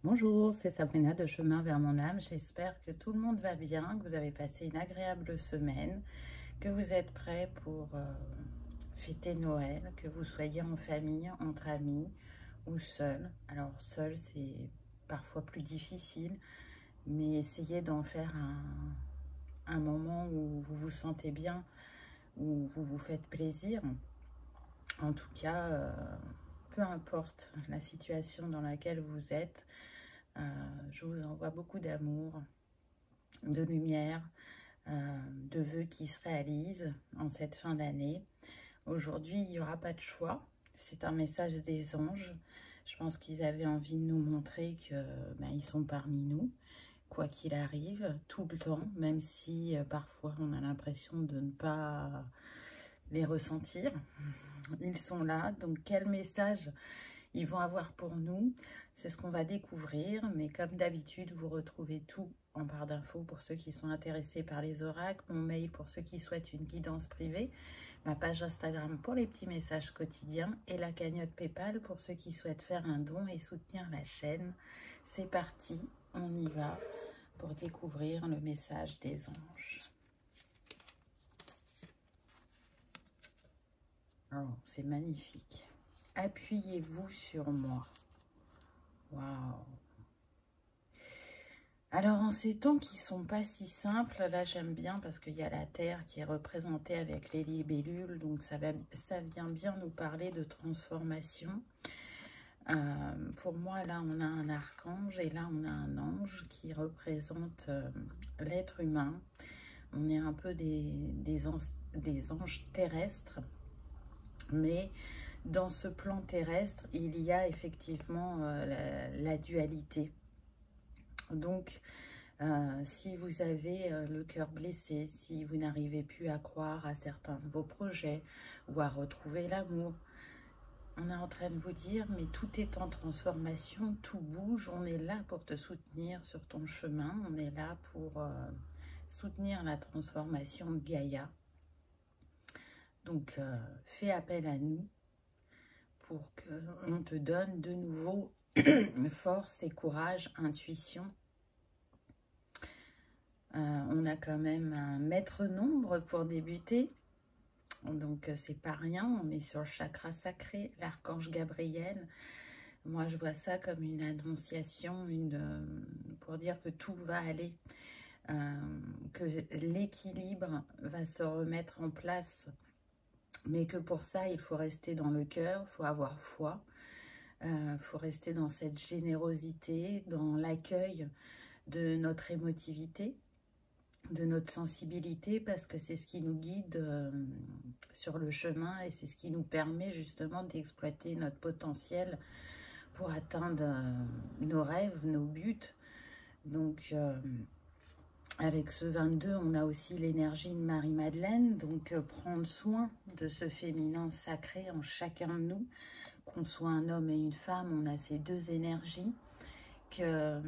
Bonjour, c'est Sabrina de Chemin vers mon âme. J'espère que tout le monde va bien, que vous avez passé une agréable semaine, que vous êtes prêts pour fêter Noël, que vous soyez en famille, entre amis ou seul. Alors seul, c'est parfois plus difficile, mais essayez d'en faire un moment où vous vous sentez bien, où vous vous faites plaisir. En tout cas, peu importe la situation dans laquelle vous êtes, je vous envoie beaucoup d'amour, de lumière, de vœux qui se réalisent en cette fin d'année. Aujourd'hui, il n'y aura pas de choix. C'est un message des anges. Je pense qu'ils avaient envie de nous montrer que ils sont parmi nous, quoi qu'il arrive, tout le temps, même si parfois on a l'impression de ne pas les ressentir. Ils sont là. Donc, quel message ils vont avoir pour nous? C'est ce qu'on va découvrir, mais comme d'habitude, vous retrouvez tout en barre d'infos pour ceux qui sont intéressés par les oracles, mon mail pour ceux qui souhaitent une guidance privée, ma page Instagram pour les petits messages quotidiens et la cagnotte PayPal pour ceux qui souhaitent faire un don et soutenir la chaîne. C'est parti, on y va pour découvrir le message des anges. Oh, c'est magnifique. Appuyez-vous sur moi. Waouh! Alors, en ces temps qui sont pas si simples, là j'aime bien parce qu'il y a la Terre qui est représentée avec les libellules, donc ça vient bien nous parler de transformation. Pour moi, là on a un archange et là on a un ange qui représente l'être humain. On est un peu des anges terrestres, mais dans ce plan terrestre, il y a effectivement la dualité. Donc, si vous avez le cœur blessé, si vous n'arrivez plus à croire à certains de vos projets ou à retrouver l'amour, on est en train de vous dire, mais tout est en transformation, tout bouge, on est là pour te soutenir sur ton chemin, on est là pour soutenir la transformation de Gaïa. Donc, fais appel à nous pour qu'on te donne de nouveau force et courage, intuition. On a quand même un maître nombre pour débuter, donc c'est pas rien. On est sur le chakra sacré, l'archange Gabriel. Moi je vois ça comme une annonciation, pour dire que tout va aller, que l'équilibre va se remettre en place, mais que pour ça il faut rester dans le cœur, il faut avoir foi, il faut rester dans cette générosité, dans l'accueil de notre émotivité, de notre sensibilité, parce que c'est ce qui nous guide sur le chemin et c'est ce qui nous permet justement d'exploiter notre potentiel pour atteindre nos rêves, nos buts. Donc avec ce 22, on a aussi l'énergie de Marie-Madeleine, donc prendre soin de ce féminin sacré en chacun de nous, qu'on soit un homme et une femme, on a ces deux énergies. Que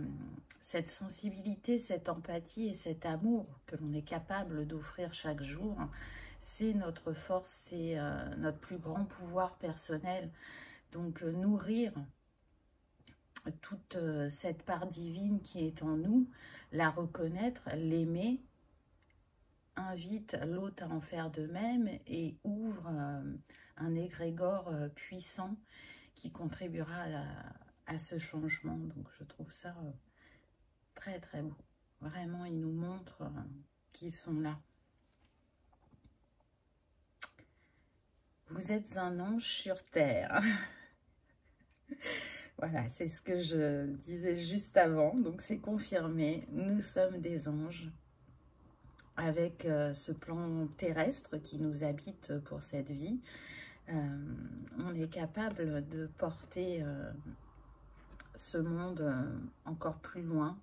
cette sensibilité, cette empathie et cet amour que l'on est capable d'offrir chaque jour, c'est notre force, c'est notre plus grand pouvoir personnel. Donc nourrir toute cette part divine qui est en nous, la reconnaître, l'aimer, invite l'autre à en faire de même et ouvre un égrégore puissant qui contribuera à ce changement. Donc je trouve ça très très beau. Vraiment, ils nous montrent qu'ils sont là. Vous êtes un ange sur terre. Voilà, c'est ce que je disais juste avant. Donc c'est confirmé, nous sommes des anges avec ce plan terrestre qui nous habite pour cette vie. On est capable de porter ce monde encore plus loin,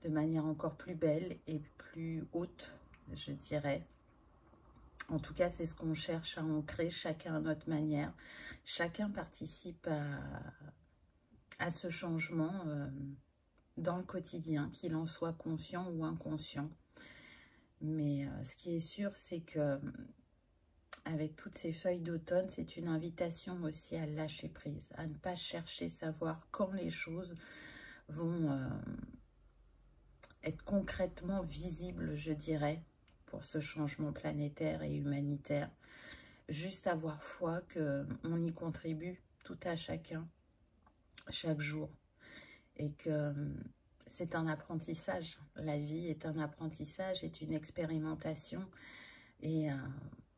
de manière encore plus belle et plus haute, je dirais. En tout cas, c'est ce qu'on cherche à ancrer, chacun à notre manière. Chacun participe à ce changement dans le quotidien, qu'il en soit conscient ou inconscient. Mais ce qui est sûr, c'est que avec toutes ces feuilles d'automne, c'est une invitation aussi à lâcher prise, à ne pas chercher savoir quand les choses vont être concrètement visibles, je dirais, pour ce changement planétaire et humanitaire. Juste avoir foi qu'on y contribue tout à chacun, chaque jour. Et que c'est un apprentissage. La vie est un apprentissage, est une expérimentation. Et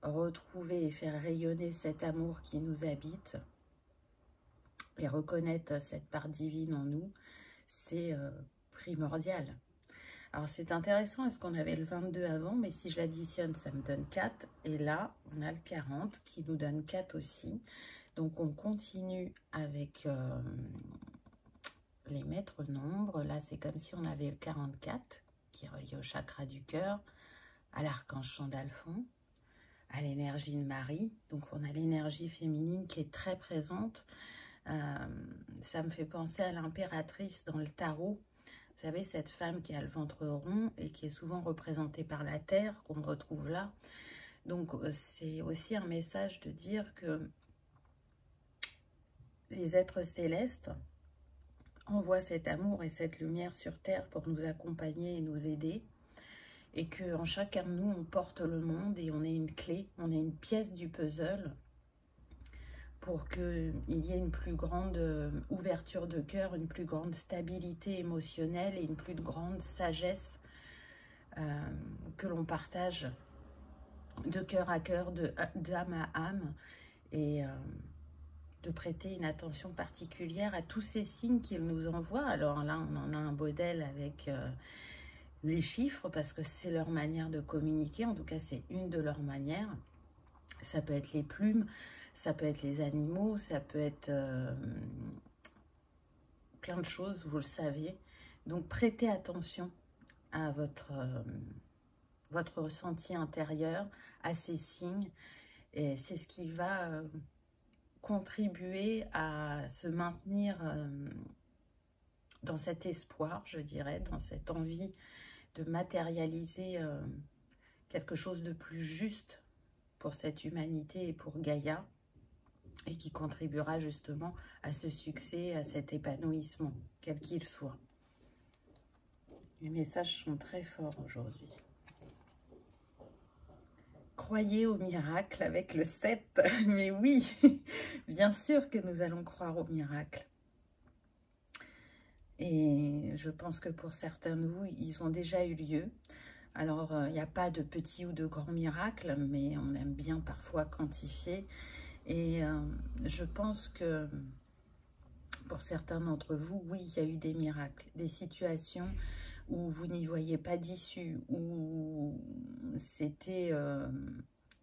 retrouver et faire rayonner cet amour qui nous habite et reconnaître cette part divine en nous, c'est primordial. Alors c'est intéressant, est-ce qu'on avait le 22 avant, mais si je l'additionne, ça me donne 4. Et là, on a le 40 qui nous donne 4 aussi. Donc on continue avec les maîtres nombres. Là, c'est comme si on avait le 44 qui est relié au chakra du cœur, à l'archange Chandalphon, à l'énergie de Marie. Donc on a l'énergie féminine qui est très présente. Ça me fait penser à l'impératrice dans le tarot. Vous savez, cette femme qui a le ventre rond et qui est souvent représentée par la terre, qu'on retrouve là. Donc c'est aussi un message de dire que les êtres célestes envoient cet amour et cette lumière sur terre pour nous accompagner et nous aider. Et qu'en chacun de nous, on porte le monde et on est une clé, on est une pièce du puzzle pour qu'il y ait une plus grande ouverture de cœur, une plus grande stabilité émotionnelle et une plus grande sagesse que l'on partage de cœur à cœur, d'âme à âme, et de prêter une attention particulière à tous ces signes qu'il nous envoie. Alors là, on en a un modèle avec les chiffres, parce que c'est leur manière de communiquer, en tout cas c'est une de leurs manières. Ça peut être les plumes, ça peut être les animaux, ça peut être plein de choses, vous le savez. Donc prêtez attention à votre ressenti intérieur, à ces signes, et c'est ce qui va contribuer à se maintenir dans cet espoir, je dirais, dans cette envie de matérialiser quelque chose de plus juste pour cette humanité et pour Gaïa, et qui contribuera justement à ce succès, à cet épanouissement, quel qu'il soit. Les messages sont très forts aujourd'hui. Croyez au miracle avec le 7. Mais oui, bien sûr que nous allons croire au miracle. Et je pense que pour certains de vous, ils ont déjà eu lieu. Alors, il n'y a pas de petits ou de grands miracles, mais on aime bien parfois quantifier. Et je pense que pour certains d'entre vous, oui, il y a eu des miracles, des situations où vous n'y voyez pas d'issue, où c'était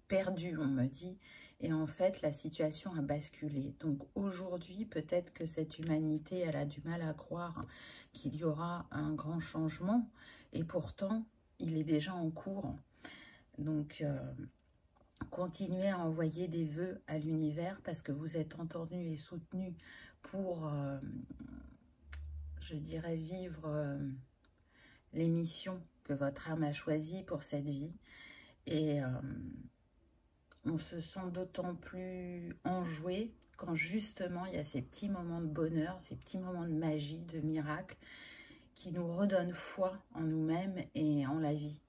perdu, on me dit, et en fait, la situation a basculé. Donc aujourd'hui, peut-être que cette humanité, elle a du mal à croire qu'il y aura un grand changement, et pourtant, il est déjà en cours. Donc, continuez à envoyer des vœux à l'univers, parce que vous êtes entendus et soutenus pour, je dirais, vivre les missions que votre âme a choisies pour cette vie. Et on se sent d'autant plus enjoué quand justement il y a ces petits moments de bonheur, ces petits moments de magie, de miracle, qui nous redonnent foi en nous-mêmes et en la vie.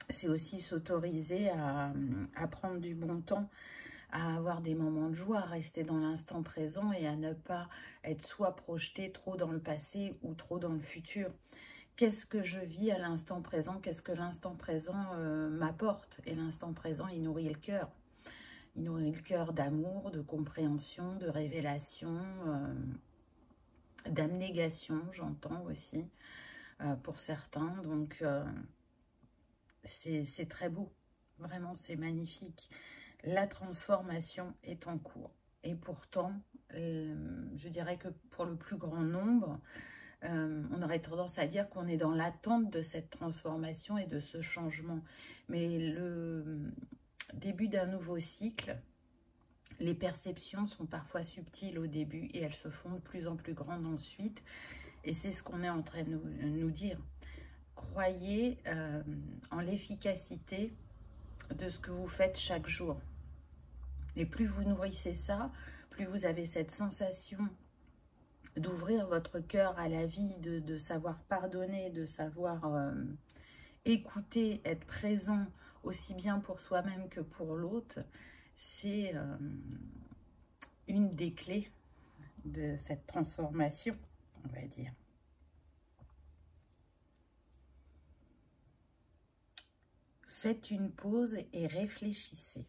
C'est aussi s'autoriser à prendre du bon temps, à avoir des moments de joie, à rester dans l'instant présent et à ne pas être soit projeté trop dans le passé ou trop dans le futur. Qu'est-ce que je vis à l'instant présent? Qu'est-ce que l'instant présent m'apporte? Et l'instant présent, il nourrit le cœur. Il nourrit le cœur d'amour, de compréhension, de révélation, d'abnégation, j'entends aussi, pour certains. Donc, c'est très beau. Vraiment, c'est magnifique. La transformation est en cours. Et pourtant, je dirais que pour le plus grand nombre, on aurait tendance à dire qu'on est dans l'attente de cette transformation et de ce changement. Mais le début d'un nouveau cycle, les perceptions sont parfois subtiles au début et elles se font de plus en plus grandes ensuite. Et c'est ce qu'on est en train de nous dire. Croyez en l'efficacité de ce que vous faites chaque jour. Et plus vous nourrissez ça, plus vous avez cette sensation d'ouvrir votre cœur à la vie, de savoir pardonner, de savoir écouter, être présent aussi bien pour soi-même que pour l'autre, c'est une des clés de cette transformation, on va dire. Faites une pause et réfléchissez.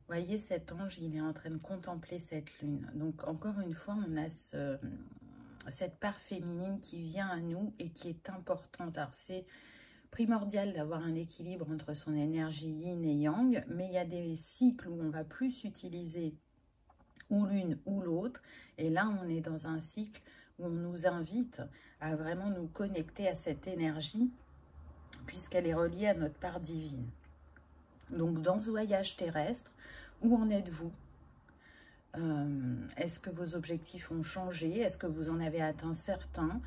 Voyez, cet ange, il est en train de contempler cette lune. Donc, encore une fois, on a cette part féminine qui vient à nous et qui est importante. Alors, c'est primordial d'avoir un équilibre entre son énergie yin et yang, mais il y a des cycles où on va plus utiliser ou l'une ou l'autre. Et là, on est dans un cycle où on nous invite à vraiment nous connecter à cette énergie, puisqu'elle est reliée à notre part divine. Donc, dans ce voyage terrestre, où en êtes-vous? Est-ce que vos objectifs ont changé? Est-ce que vous en avez atteint certains?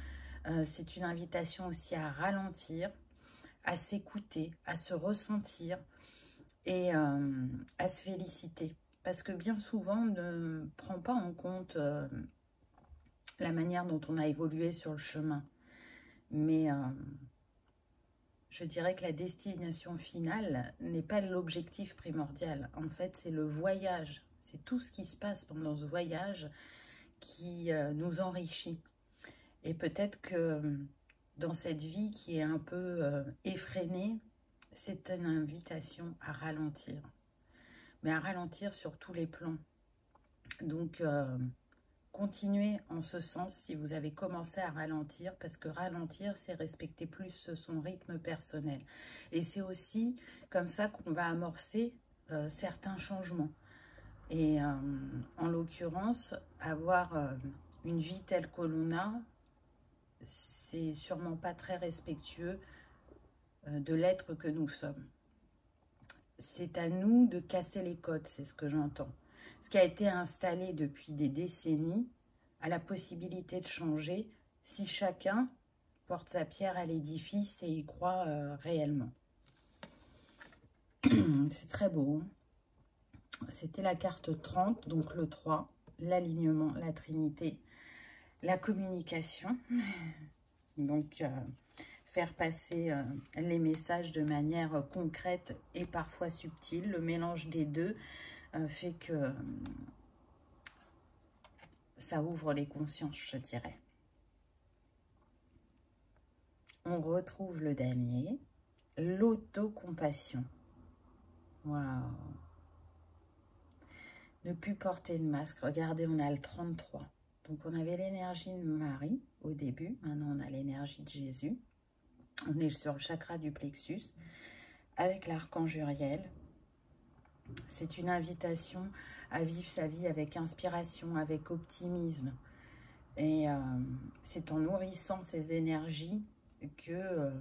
C'est une invitation aussi à ralentir, à s'écouter, à se ressentir et à se féliciter. Parce que bien souvent, on ne prend pas en compte la manière dont on a évolué sur le chemin. Mais je dirais que la destination finale n'est pas l'objectif primordial. En fait, c'est le voyage. C'est tout ce qui se passe pendant ce voyage qui nous enrichit. Et peut-être que dans cette vie qui est un peu effrénée, c'est une invitation à ralentir. Mais à ralentir sur tous les plans. Donc, continuez en ce sens si vous avez commencé à ralentir, parce que ralentir, c'est respecter plus son rythme personnel. Et c'est aussi comme ça qu'on va amorcer certains changements. Et en l'occurrence, avoir une vie telle que l'on a, c'est sûrement pas très respectueux de l'être que nous sommes. C'est à nous de casser les codes, c'est ce que j'entends. Ce qui a été installé depuis des décennies a la possibilité de changer si chacun porte sa pierre à l'édifice et y croit réellement. C'est très beau. C'était la carte 30, donc le 3, l'alignement, la Trinité, la communication. Donc, faire passer les messages de manière concrète et parfois subtile. Le mélange des deux fait que ça ouvre les consciences, je dirais. On retrouve le damier, l'autocompassion. Waouh! Ne plus porter de masque. Regardez, on a le 33. Donc, on avait l'énergie de Marie au début. Maintenant, on a l'énergie de Jésus. On est sur le chakra du plexus avec l'archange Uriel. C'est une invitation à vivre sa vie avec inspiration, avec optimisme. Et c'est en nourrissant ces énergies que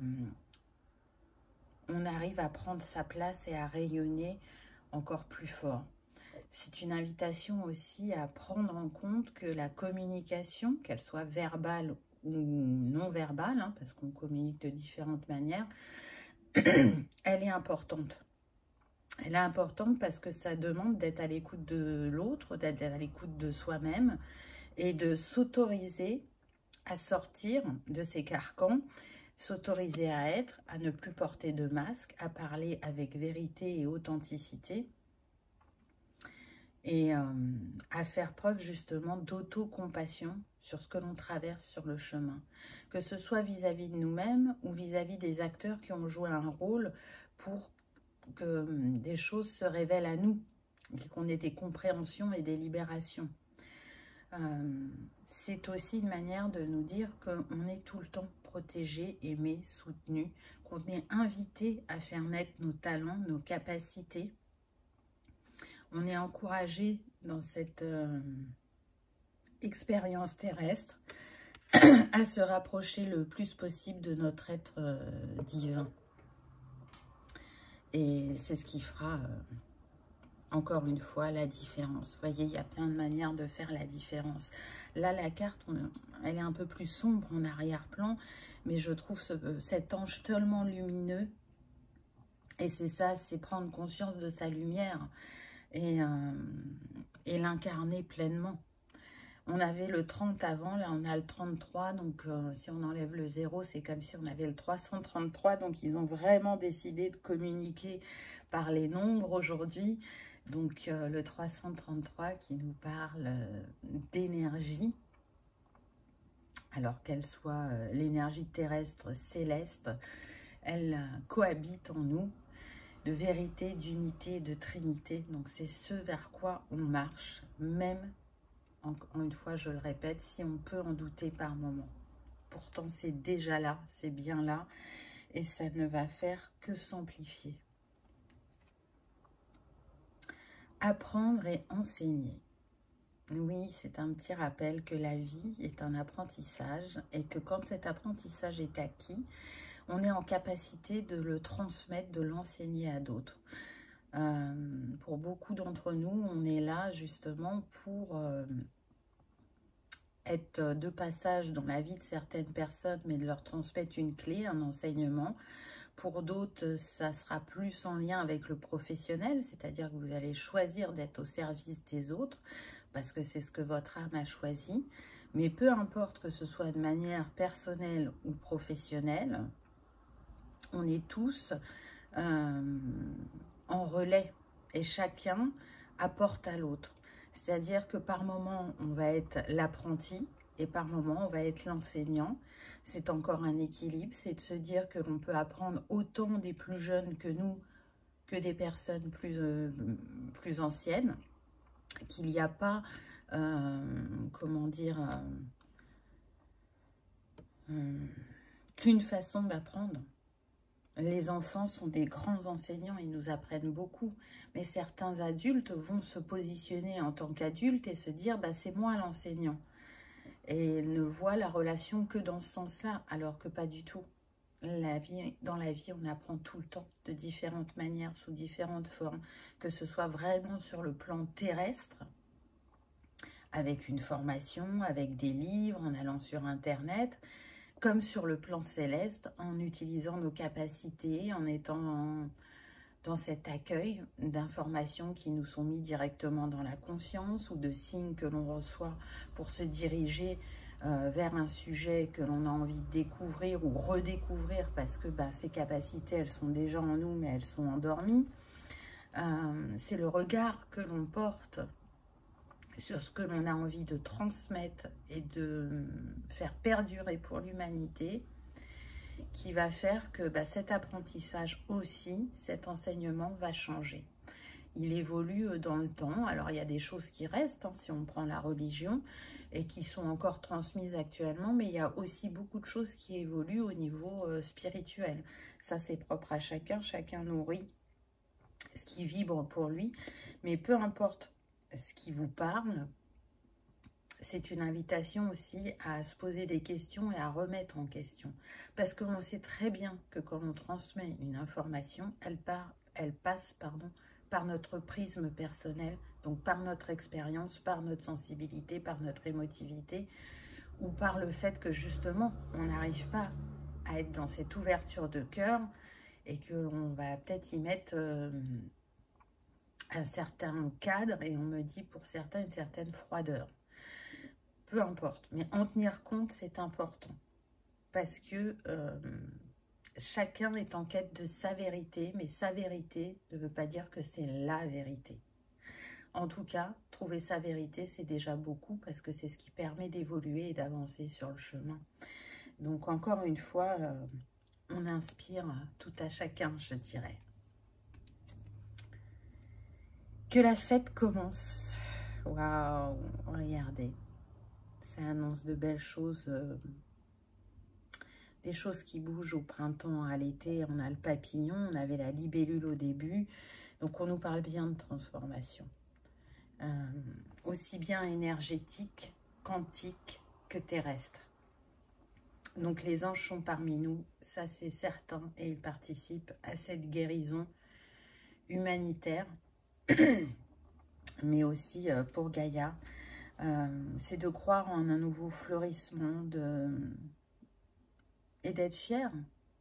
on arrive à prendre sa place et à rayonner encore plus fort. C'est une invitation aussi à prendre en compte que la communication, qu'elle soit verbale ou non verbale, hein, parce qu'on communique de différentes manières, elle est importante. Elle est importante parce que ça demande d'être à l'écoute de l'autre, d'être à l'écoute de soi-même et de s'autoriser à sortir de ces carcans, s'autoriser à être, à ne plus porter de masque, à parler avec vérité et authenticité et à faire preuve justement d'autocompassion sur ce que l'on traverse sur le chemin. Que ce soit vis-à-vis de nous-mêmes ou vis-à-vis des acteurs qui ont joué un rôle pour que des choses se révèlent à nous, qu'on ait des compréhensions et des libérations. C'est aussi une manière de nous dire qu'on est tout le temps protégé, aimé, soutenu, qu'on est invité à faire naître nos talents, nos capacités. On est encouragé dans cette expérience terrestre à se rapprocher le plus possible de notre être divin. Et c'est ce qui fera, encore une fois, la différence. Vous voyez, il y a plein de manières de faire la différence. Là, la carte, elle est un peu plus sombre en arrière-plan, mais je trouve cet ange tellement lumineux. Et c'est ça, c'est prendre conscience de sa lumière et l'incarner pleinement. On avait le 30 avant, là on a le 33, donc si on enlève le 0, c'est comme si on avait le 333. Donc ils ont vraiment décidé de communiquer par les nombres aujourd'hui. Donc le 333 qui nous parle d'énergie, alors qu'elle soit l'énergie terrestre céleste, elle cohabite en nous, de vérité, d'unité, de trinité. Donc c'est ce vers quoi on marche, même, encore une fois je le répète, si on peut en douter par moment. Pourtant c'est déjà là, c'est bien là, et ça ne va faire que s'amplifier. Apprendre et enseigner. Oui, c'est un petit rappel que la vie est un apprentissage et que quand cet apprentissage est acquis, on est en capacité de le transmettre, de l'enseigner à d'autres. Pour beaucoup d'entre nous, on est là justement pour être de passage dans la vie de certaines personnes, mais de leur transmettre une clé, un enseignement. Pour d'autres, ça sera plus en lien avec le professionnel, c'est-à-dire que vous allez choisir d'être au service des autres, parce que c'est ce que votre âme a choisi. Mais peu importe que ce soit de manière personnelle ou professionnelle, on est tous en relais et chacun apporte à l'autre. C'est-à-dire que par moment, on va être l'apprenti et par moment, on va être l'enseignant. C'est encore un équilibre, c'est de se dire que l'on peut apprendre autant des plus jeunes que nous, que des personnes plus anciennes, qu'il n'y a pas, comment dire, qu'une façon d'apprendre. Les enfants sont des grands enseignants, ils nous apprennent beaucoup. Mais certains adultes vont se positionner en tant qu'adultes et se dire bah, « c'est moi l'enseignant ». Et ne voient la relation que dans ce sens-là, alors que pas du tout. Dans la vie, on apprend tout le temps, de différentes manières, sous différentes formes. Que ce soit vraiment sur le plan terrestre, avec une formation, avec des livres, en allant sur Internet, comme sur le plan céleste, en utilisant nos capacités, en étant dans cet accueil d'informations qui nous sont mises directement dans la conscience ou de signes que l'on reçoit pour se diriger vers un sujet que l'on a envie de découvrir ou redécouvrir parce que ces capacités, elles sont déjà en nous, mais elles sont endormies. C'est le regard que l'on porte sur ce que l'on a envie de transmettre et de faire perdurer pour l'humanité, qui va faire que cet apprentissage aussi, cet enseignement va changer. Il évolue dans le temps. Alors, il y a des choses qui restent, hein, si on prend la religion, et qui sont encore transmises actuellement, mais il y a aussi beaucoup de choses qui évoluent au niveau spirituel. Ça, c'est propre à chacun. Chacun nourrit ce qui vibre pour lui. Mais peu importe ce qui vous parle, c'est une invitation aussi à se poser des questions et à remettre en question. Parce qu'on sait très bien que quand on transmet une information, elle passe par notre prisme personnel, donc par notre expérience, par notre sensibilité, par notre émotivité, ou par le fait que justement, on n'arrive pas à être dans cette ouverture de cœur et qu'on va peut-être y mettre un certain cadre, et on me dit pour certains une certaine froideur. Peu importe, mais en tenir compte, c'est important. Parce que chacun est en quête de sa vérité, mais sa vérité ne veut pas dire que c'est la vérité. En tout cas, trouver sa vérité, c'est déjà beaucoup, parce que c'est ce qui permet d'évoluer et d'avancer sur le chemin. Donc, encore une fois, on inspire tout à chacun, je dirais. Que la fête commence. Waouh, regardez. Ça annonce de belles choses, des choses qui bougent au printemps, à l'été. On a le papillon, on avait la libellule au début. Donc, on nous parle bien de transformation. Aussi bien énergétique, quantique que terrestre. Donc, les anges sont parmi nous, ça c'est certain, et ils participent à cette guérison humanitaire, mais aussi pour Gaïa. C'est de croire en un nouveau fleurissement et d'être fier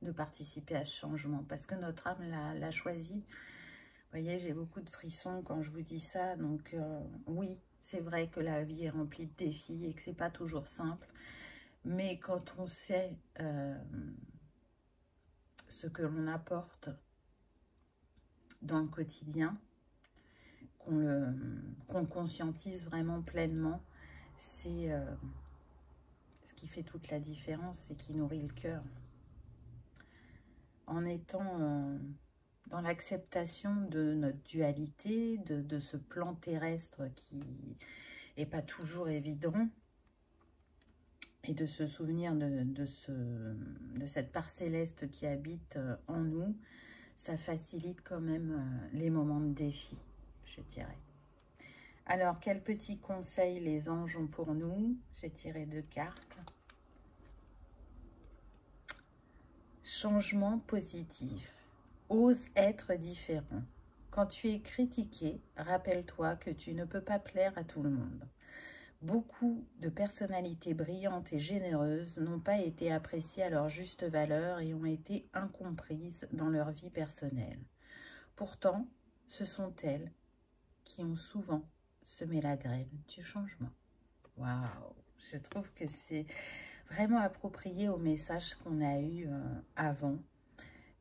de participer à ce changement parce que notre âme l'a choisi. Vous voyez, j'ai beaucoup de frissons quand je vous dis ça. Donc oui, C'est vrai que la vie est remplie de défis et que c'est pas toujours simple. Mais quand on sait ce que l'on apporte dans le quotidien, qu'on le conscientise vraiment pleinement, c'est ce qui fait toute la différence et qui nourrit le cœur. En étant dans l'acceptation de notre dualité, de ce plan terrestre qui n'est pas toujours évident, et de se souvenir de cette part céleste qui habite en nous, ça facilite quand même les moments de défi, je dirais. Alors, quels petits conseils les anges ont pour nous? J'ai tiré 2 cartes. Changement positif. Ose être différent. Quand tu es critiqué, rappelle-toi que tu ne peux pas plaire à tout le monde. Beaucoup de personnalités brillantes et généreuses n'ont pas été appréciées à leur juste valeur et ont été incomprises dans leur vie personnelle. Pourtant, ce sont elles qui ont souvent semé la graine du changement. Waouh! Je trouve que c'est vraiment approprié au message qu'on a eu avant.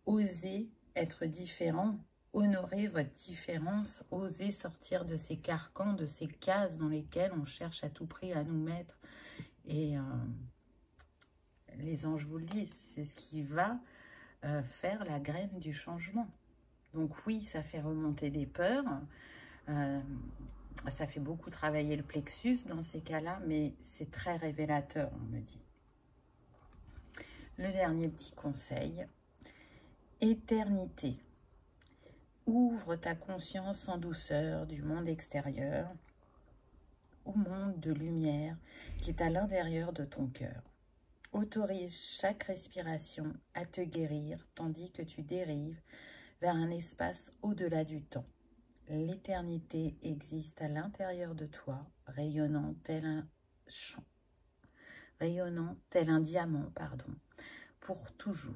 Osez être différent. Honorer votre différence, oser sortir de ces carcans, de ces cases dans lesquelles on cherche à tout prix à nous mettre. Et les anges vous le disent, c'est ce qui va faire la graine du changement. Donc oui, ça fait remonter des peurs, ça fait beaucoup travailler le plexus dans ces cas-là, mais c'est très révélateur, on me dit. Le dernier petit conseil, éternité. Ouvre ta conscience en douceur du monde extérieur au monde de lumière qui est à l'intérieur de ton cœur. Autorise chaque respiration à te guérir tandis que tu dérives vers un espace au-delà du temps. L'éternité existe à l'intérieur de toi, rayonnant tel un diamant, pour toujours.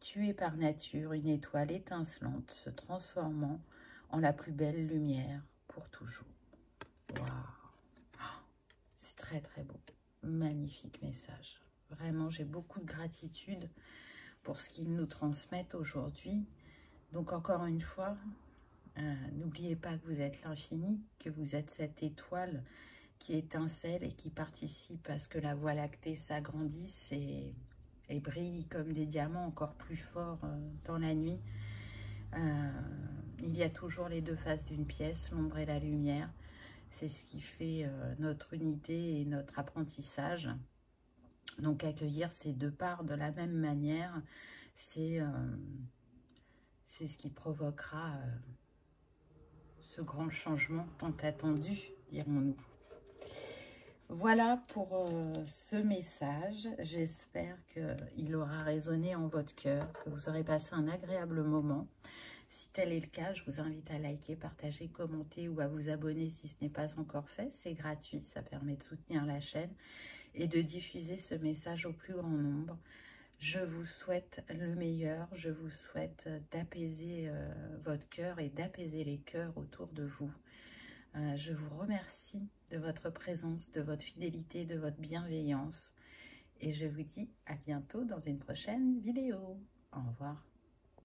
Tu es par nature une étoile étincelante se transformant en la plus belle lumière pour toujours. Waouh! C'est très très beau. Magnifique message. Vraiment, j'ai beaucoup de gratitude pour ce qu'ils nous transmettent aujourd'hui. Donc encore une fois, n'oubliez pas que vous êtes l'infini, que vous êtes cette étoile qui étincelle et qui participe à ce que la Voie lactée s'agrandisse et brille comme des diamants encore plus forts dans la nuit. Il y a toujours les 2 faces d'une pièce, l'ombre et la lumière. C'est ce qui fait notre unité et notre apprentissage. Donc accueillir ces 2 parts de la même manière, c'est ce qui provoquera ce grand changement tant attendu, dirons-nous. Voilà pour ce message. J'espère qu'il aura résonné en votre cœur, que vous aurez passé un agréable moment. Si tel est le cas, je vous invite à liker, partager, commenter ou à vous abonner si ce n'est pas encore fait. C'est gratuit, ça permet de soutenir la chaîne et de diffuser ce message au plus grand nombre. Je vous souhaite le meilleur, je vous souhaite d'apaiser votre cœur et d'apaiser les cœurs autour de vous. Je vous remercie de votre présence, de votre fidélité, de votre bienveillance. Et je vous dis à bientôt dans une prochaine vidéo. Au revoir.